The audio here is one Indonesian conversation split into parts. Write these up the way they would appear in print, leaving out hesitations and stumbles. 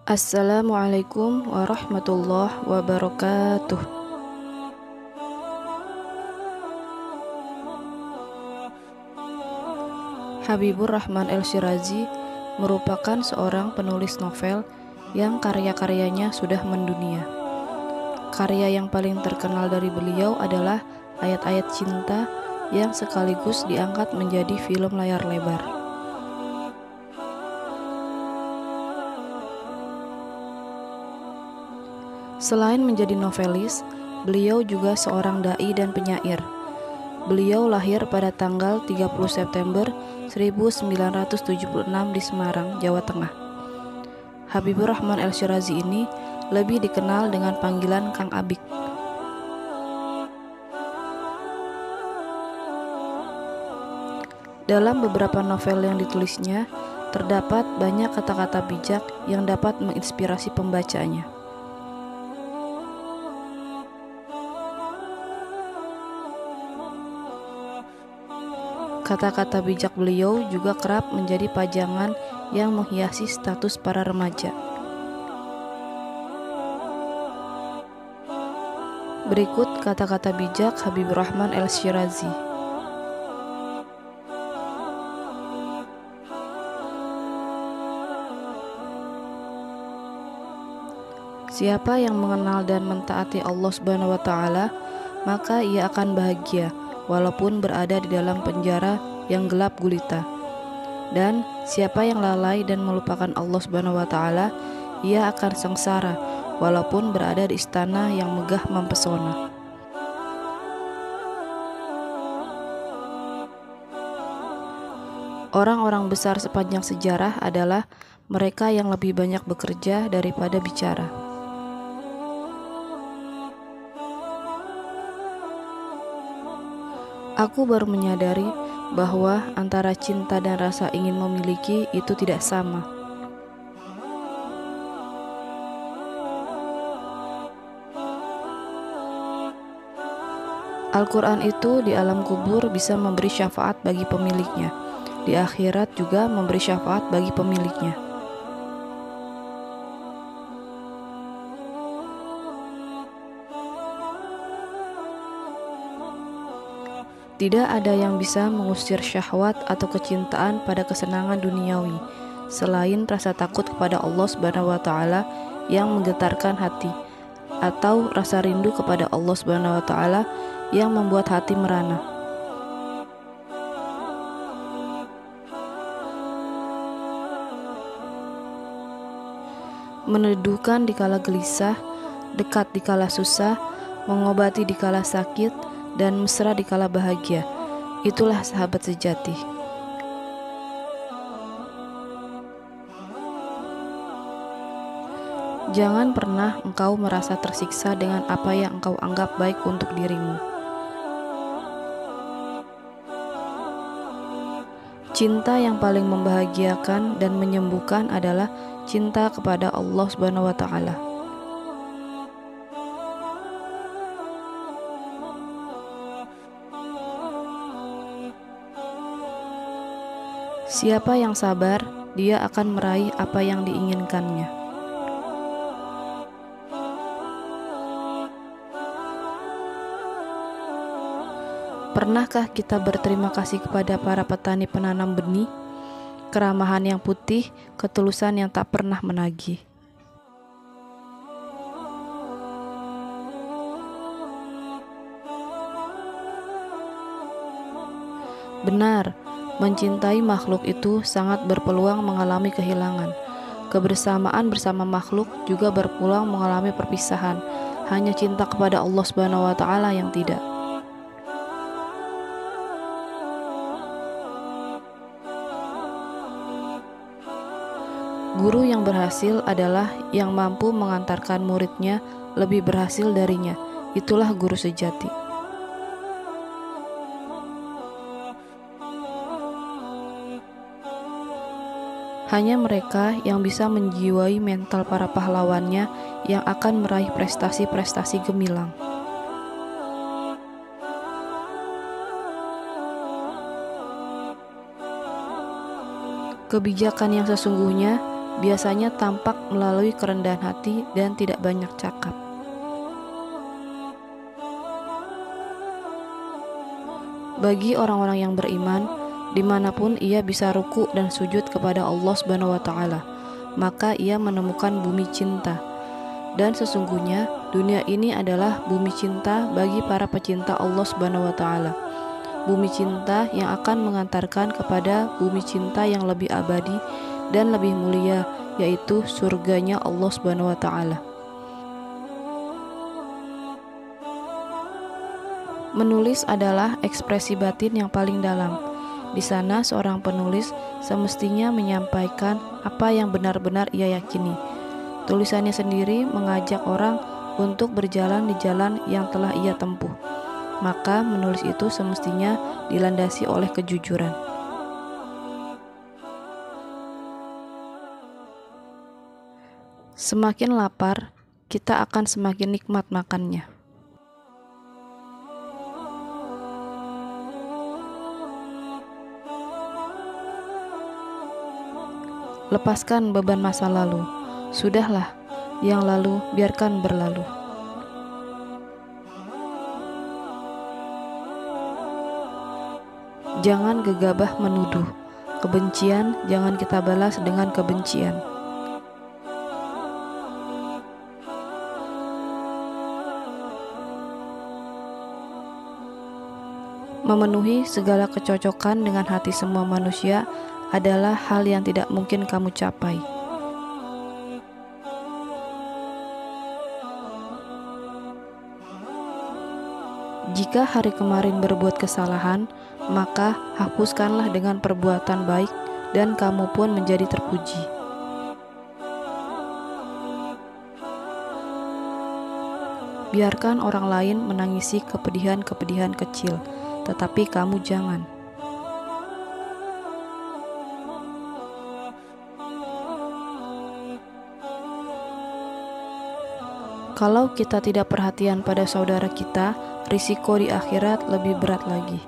Assalamualaikum warahmatullahi wabarakatuh. Habibur Rahman El-Shirazi merupakan seorang penulis novel yang karya-karyanya sudah mendunia. Karya yang paling terkenal dari beliau adalah ayat-ayat cinta yang sekaligus diangkat menjadi film layar lebar. Selain menjadi novelis, beliau juga seorang dai dan penyair. Beliau lahir pada tanggal 30 September 1976 di Semarang, Jawa Tengah. Habibur Rahman El-Shirazi ini lebih dikenal dengan panggilan Kang Abik. Dalam beberapa novel yang ditulisnya, terdapat banyak kata-kata bijak yang dapat menginspirasi pembacanya. Kata-kata bijak beliau juga kerap menjadi pajangan yang menghiasi status para remaja. Berikut kata-kata bijak Habibur Rahman El-Shirazi. Siapa yang mengenal dan mentaati Allah Subhanahu wa Ta'ala, maka ia akan bahagia walaupun berada di dalam penjara yang gelap gulita. Dan siapa yang lalai dan melupakan Allah Subhanahu wa Ta'ala, ia akan sengsara walaupun berada di istana yang megah mempesona. Orang-orang besar sepanjang sejarah adalah mereka yang lebih banyak bekerja daripada bicara. Aku baru menyadari bahwa antara cinta dan rasa ingin memiliki itu tidak sama. Al-Quran itu di alam kubur bisa memberi syafaat bagi pemiliknya, di akhirat juga memberi syafaat bagi pemiliknya. Tidak ada yang bisa mengusir syahwat atau kecintaan pada kesenangan duniawi selain rasa takut kepada Allah Subhanahu wa Ta'ala yang menggetarkan hati, atau rasa rindu kepada Allah Subhanahu wa Ta'ala yang membuat hati merana. Meneduhkan dikala gelisah, dekat dikala susah, mengobati dikala sakit, dan mesra dikala bahagia. Itulah sahabat sejati. Jangan pernah engkau merasa tersiksa dengan apa yang engkau anggap baik untuk dirimu. Cinta yang paling membahagiakan dan menyembuhkan adalah cinta kepada Allah Subhanahu wa Ta'ala. Siapa yang sabar, dia akan meraih apa yang diinginkannya. Pernahkah kita berterima kasih kepada para petani penanam benih, keramahan yang putih, ketulusan yang tak pernah menagih? Benar, mencintai makhluk itu sangat berpeluang mengalami kehilangan. Kebersamaan bersama makhluk juga berpeluang mengalami perpisahan. Hanya cinta kepada Allah Subhanahu wa Ta'ala yang tidak. Guru yang berhasil adalah yang mampu mengantarkan muridnya lebih berhasil darinya. Itulah guru sejati. Hanya mereka yang bisa menjiwai mental para pahlawannya yang akan meraih prestasi-prestasi gemilang. Kebijakan yang sesungguhnya biasanya tampak melalui kerendahan hati dan tidak banyak cakap. Bagi orang-orang yang beriman, dimanapun ia bisa ruku dan sujud kepada Allah Subhanahu wa Ta'ala, maka ia menemukan bumi cinta. Dan sesungguhnya dunia ini adalah bumi cinta bagi para pecinta Allah Subhanahu wa Ta'ala. Bumi cinta yang akan mengantarkan kepada bumi cinta yang lebih abadi dan lebih mulia, yaitu surganya Allah Subhanahu wa Ta'ala. Menulis adalah ekspresi batin yang paling dalam. Di sana seorang penulis semestinya menyampaikan apa yang benar-benar ia yakini. Tulisannya sendiri mengajak orang untuk berjalan di jalan yang telah ia tempuh. Maka menulis itu semestinya dilandasi oleh kejujuran. Semakin lapar, kita akan semakin nikmat makannya. Lepaskan beban masa lalu. Sudahlah, yang lalu biarkan berlalu. Jangan gegabah menuduh. Kebencian jangan kita balas dengan kebencian. Memenuhi segala kecocokan dengan hati semua manusia adalah hal yang tidak mungkin kamu capai. Jika hari kemarin berbuat kesalahan, maka hapuskanlah dengan perbuatan baik dan kamu pun menjadi terpuji. Biarkan orang lain menangisi kepedihan-kepedihan kecil, tetapi kamu jangan. Kalau kita tidak perhatian pada saudara kita, risiko di akhirat lebih berat lagi.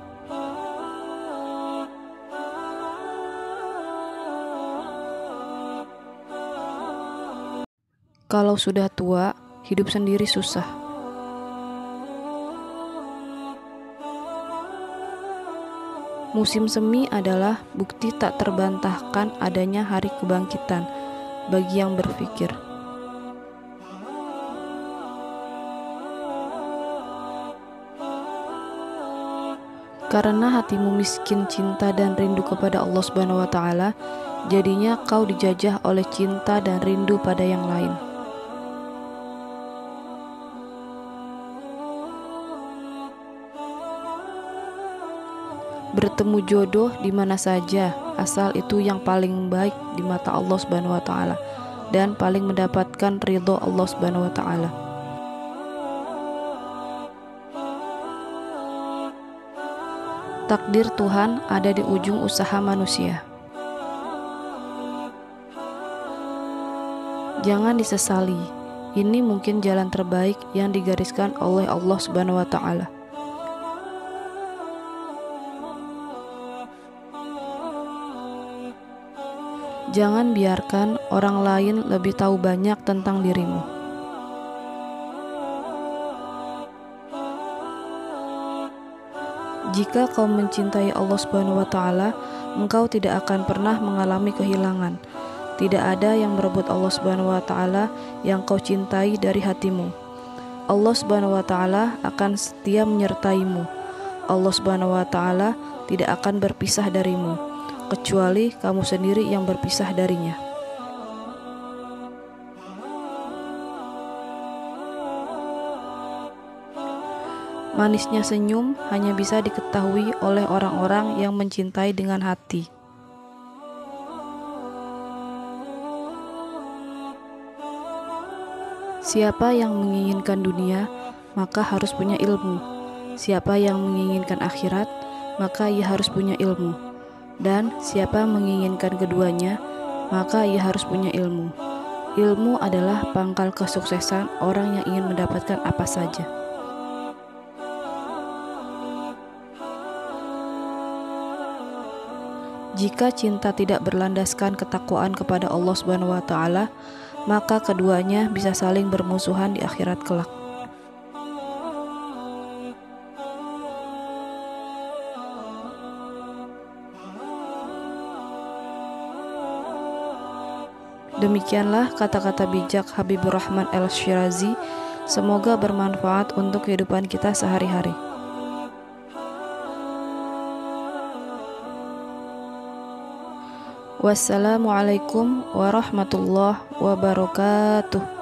Kalau sudah tua, hidup sendiri susah. Musim semi adalah bukti tak terbantahkan adanya hari kebangkitan bagi yang berpikir. Karena hatimu miskin cinta dan rindu kepada Allah Subhanahu wa Ta'ala, jadinya kau dijajah oleh cinta dan rindu pada yang lain. Bertemu jodoh di mana saja, asal itu yang paling baik di mata Allah Subhanahu wa Ta'ala dan paling mendapatkan ridho Allah Subhanahu wa Ta'ala. Takdir Tuhan ada di ujung usaha manusia. Jangan disesali, ini mungkin jalan terbaik yang digariskan oleh Allah Subhanahu wa Ta'ala. Jangan biarkan orang lain lebih tahu banyak tentang dirimu. Jika kau mencintai Allah Subhanahu wa Ta'ala, engkau tidak akan pernah mengalami kehilangan. Tidak ada yang merebut Allah Subhanahu wa Ta'ala yang kau cintai dari hatimu. Allah Subhanahu wa Ta'ala akan setia menyertaimu. Allah Subhanahu wa Ta'ala tidak akan berpisah darimu, kecuali kamu sendiri yang berpisah darinya. Manisnya senyum hanya bisa diketahui oleh orang-orang yang mencintai dengan hati. Siapa yang menginginkan dunia, maka harus punya ilmu. Siapa yang menginginkan akhirat, maka ia harus punya ilmu. Dan siapa menginginkan keduanya, maka ia harus punya ilmu. Ilmu adalah pangkal kesuksesan orang yang ingin mendapatkan apa saja. Jika cinta tidak berlandaskan ketakwaan kepada Allah Subhanahu wa taala, maka keduanya bisa saling bermusuhan di akhirat kelak. Demikianlah kata-kata bijak Habibur Rahman Al-Shirazi. Semoga bermanfaat untuk kehidupan kita sehari-hari. Wassalamualaikum warahmatullahi wabarakatuh.